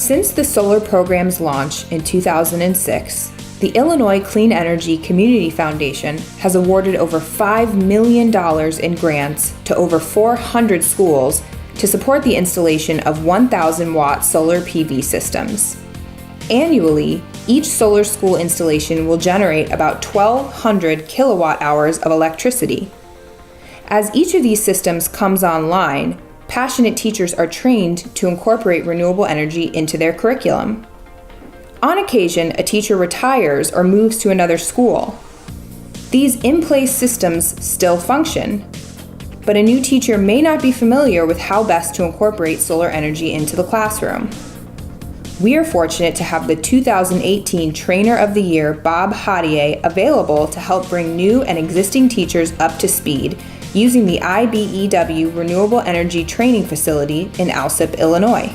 Since the solar program's launch in 2006, the Illinois Clean Energy Community Foundation has awarded over $5 million in grants to over 400 schools to support the installation of 1,000-watt solar PV systems. Annually, each solar school installation will generate about 1,200 kilowatt hours of electricity. As each of these systems comes online, passionate teachers are trained to incorporate renewable energy into their curriculum. On occasion, a teacher retires or moves to another school. These in-place systems still function, but a new teacher may not be familiar with how best to incorporate solar energy into the classroom. We are fortunate to have the 2018 Trainer of the Year, Bob Hadier, available to help bring new and existing teachers up to speed using the IBEW Renewable Energy Training Facility in Alsip, Illinois.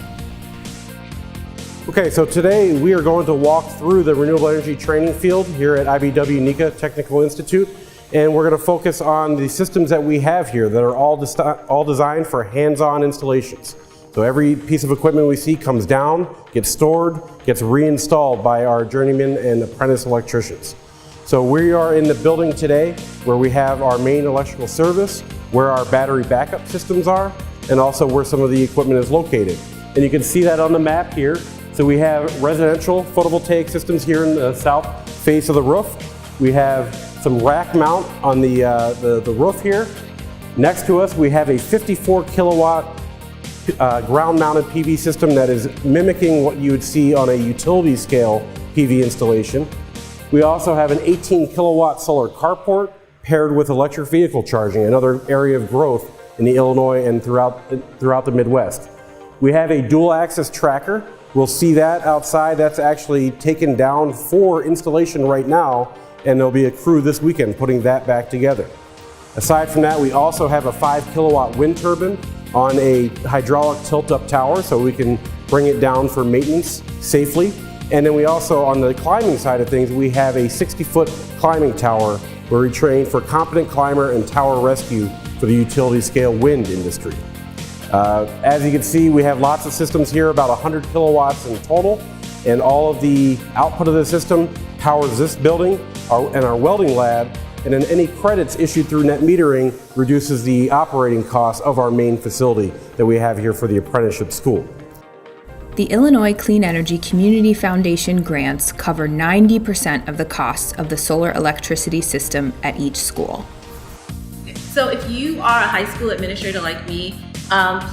Okay, so today we are going to walk through the renewable energy training field here at IBEW NECA Technical Institute, and we're going to focus on the systems that we have here that are all designed for hands-on installations. So every piece of equipment we see comes down, gets stored, gets reinstalled by our journeyman and apprentice electricians. So we are in the building today where we have our main electrical service, where our battery backup systems are, and also where some of the equipment is located. And you can see that on the map here. So we have residential photovoltaic systems here in the south face of the roof. We have some rack mount on the roof here. Next to us, we have a 54 kilowatt ground-mounted PV system that is mimicking what you would see on a utility scale PV installation. We also have an 18 kilowatt solar carport paired with electric vehicle charging, another area of growth in the Illinois and throughout the Midwest. We have a dual axis tracker. We'll see that outside. That's actually taken down for installation right now, and there'll be a crew this weekend putting that back together. Aside from that, we also have a 5 kilowatt wind turbine on a hydraulic tilt-up tower so we can bring it down for maintenance safely. And then we also, on the climbing side of things, we have a 60-foot climbing tower where we train for competent climber and tower rescue for the utility scale wind industry. As you can see, we have lots of systems here, about 100 kilowatts in total, and all of the output of the system powers this building and our welding lab, and then any credits issued through net metering reduces the operating costs of our main facility that we have here for the apprenticeship school. The Illinois Clean Energy Community Foundation grants cover 90% of the costs of the solar electricity system at each school. So if you are a high school administrator like me,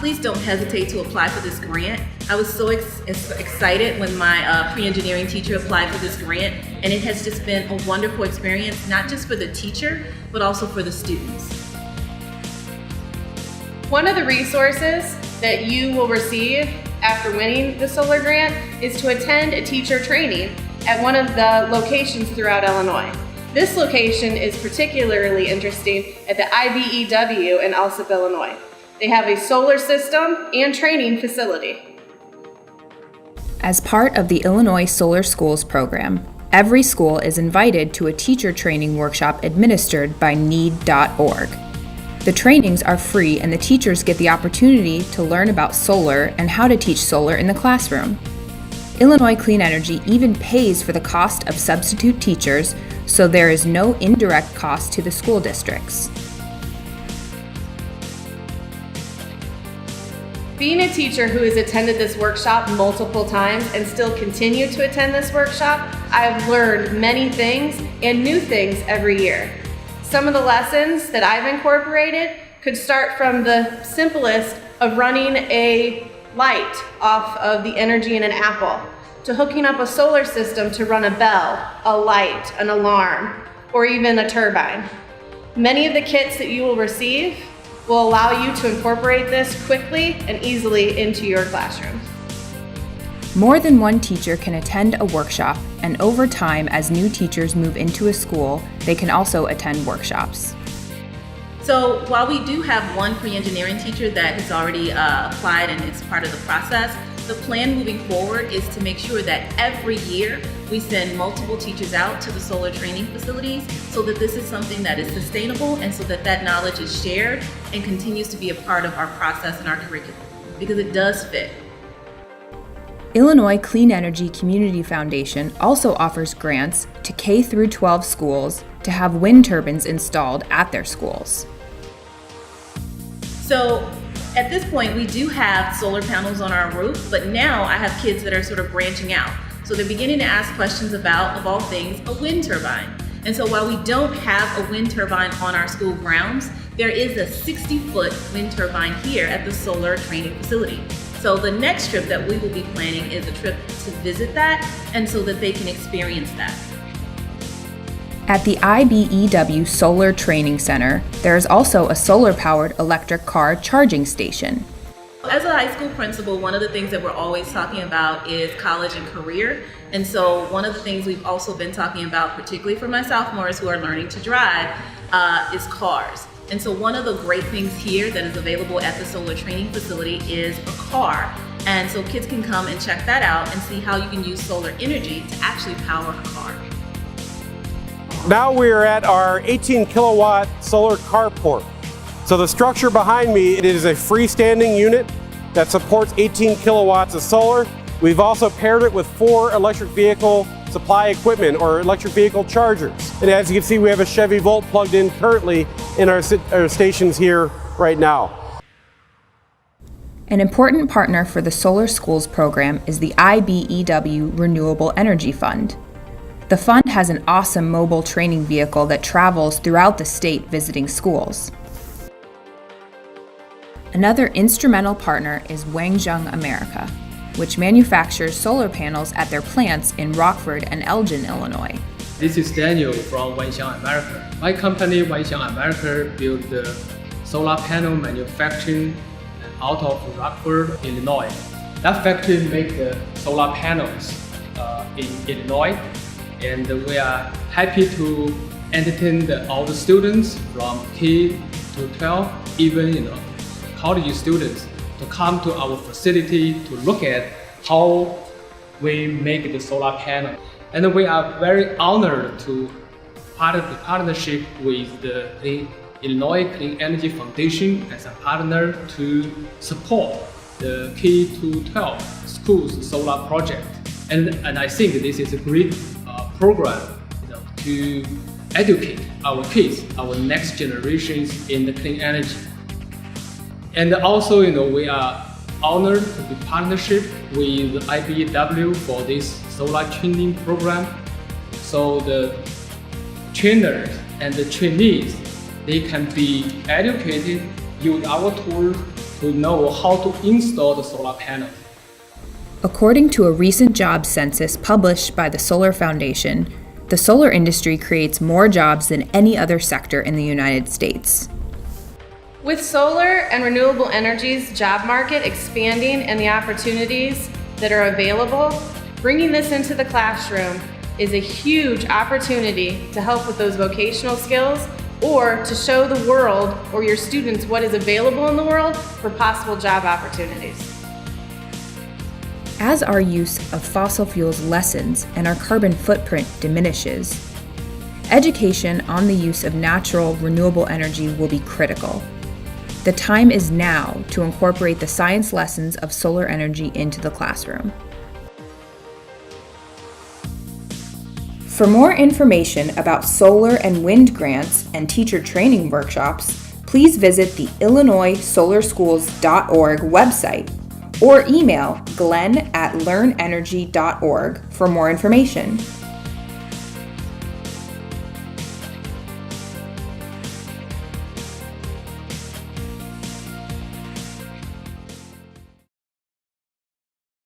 please don't hesitate to apply for this grant. I was so excited when my pre-engineering teacher applied for this grant, and it has just been a wonderful experience, not just for the teacher, but also for the students. One of the resources that you will receive after winning the solar grant is to attend a teacher training at one of the locations throughout Illinois. This location is particularly interesting at the IBEW in Alsip, Illinois. They have a solar system and training facility. As part of the Illinois Solar Schools program, every school is invited to a teacher training workshop administered by need.org. The trainings are free and the teachers get the opportunity to learn about solar and how to teach solar in the classroom. Illinois Clean Energy even pays for the cost of substitute teachers, so there is no indirect cost to the school districts. Being a teacher who has attended this workshop multiple times and still continue to attend this workshop, I've learned many things and new things every year. Some of the lessons that I've incorporated could start from the simplest of running a light off of the energy in an apple, to hooking up a solar system to run a bell, a light, an alarm, or even a turbine. Many of the kits that you will receive will allow you to incorporate this quickly and easily into your classroom. More than one teacher can attend a workshop, and over time, as new teachers move into a school, they can also attend workshops. So while we do have one pre-engineering teacher that has already applied and is part of the process, the plan moving forward is to make sure that every year we send multiple teachers out to the solar training facilities so that this is something that is sustainable and so that that knowledge is shared and continues to be a part of our process and our curriculum, because it does fit. Illinois Clean Energy Community Foundation also offers grants to K through 12 schools to have wind turbines installed at their schools. So at this point, we do have solar panels on our roof, but now I have kids that are sort of branching out. So they're beginning to ask questions about, of all things, a wind turbine. And so while we don't have a wind turbine on our school grounds, there is a 60-foot wind turbine here at the solar training facility. So the next trip that we will be planning is a trip to visit that, and so that they can experience that. At the IBEW Solar Training Center, there is also a solar-powered electric car charging station. As a high school principal, one of the things that we're always talking about is college and career. And so one of the things we've also been talking about, particularly for my sophomores who are learning to drive, is cars. And so one of the great things here that is available at the solar training facility is a car. And so kids can come and check that out and see how you can use solar energy to actually power a car. Now we are at our 18 kilowatt solar carport. So the structure behind me, it is a freestanding unit that supports 18 kilowatts of solar. We've also paired it with 4 electric vehicle supply equipment or electric vehicle chargers. And as you can see, we have a Chevy Volt plugged in currently in our stations here right now. An important partner for the Solar Schools program is the IBEW Renewable Energy Fund. The fund has an awesome mobile training vehicle that travels throughout the state visiting schools. Another instrumental partner is Wangzheng America, which manufactures solar panels at their plants in Rockford and Elgin, Illinois. This is Daniel from Wangzheng America. My company, Wangzheng America, built the solar panel manufacturing out of Rockford, Illinois. That factory makes the solar panels in Illinois, and we are happy to entertain all the students from K to 12, even college students, to come to our facility to look at how we make the solar panel. And we are very honored to partnership with the Illinois Clean Energy Foundation as a partner to support the K-12 schools solar project. And I think this is a great program to educate our kids, our next generations in the clean energy. And also, we are honored to be partnership with IBEW for this solar training program. So the trainers and the trainees, they can be educated, use our tools to know how to install the solar panel. According to a recent jobs census published by the Solar Foundation, the solar industry creates more jobs than any other sector in the United States. With solar and renewable energies job market expanding and the opportunities that are available, bringing this into the classroom is a huge opportunity to help with those vocational skills or to show the world or your students what is available in the world for possible job opportunities. As our use of fossil fuels lessens and our carbon footprint diminishes, education on the use of natural, renewable energy will be critical. The time is now to incorporate the science lessons of solar energy into the classroom. For more information about solar and wind grants and teacher training workshops, please visit the IllinoisSolarSchools.org website or email glenn@learnenergy.org for more information.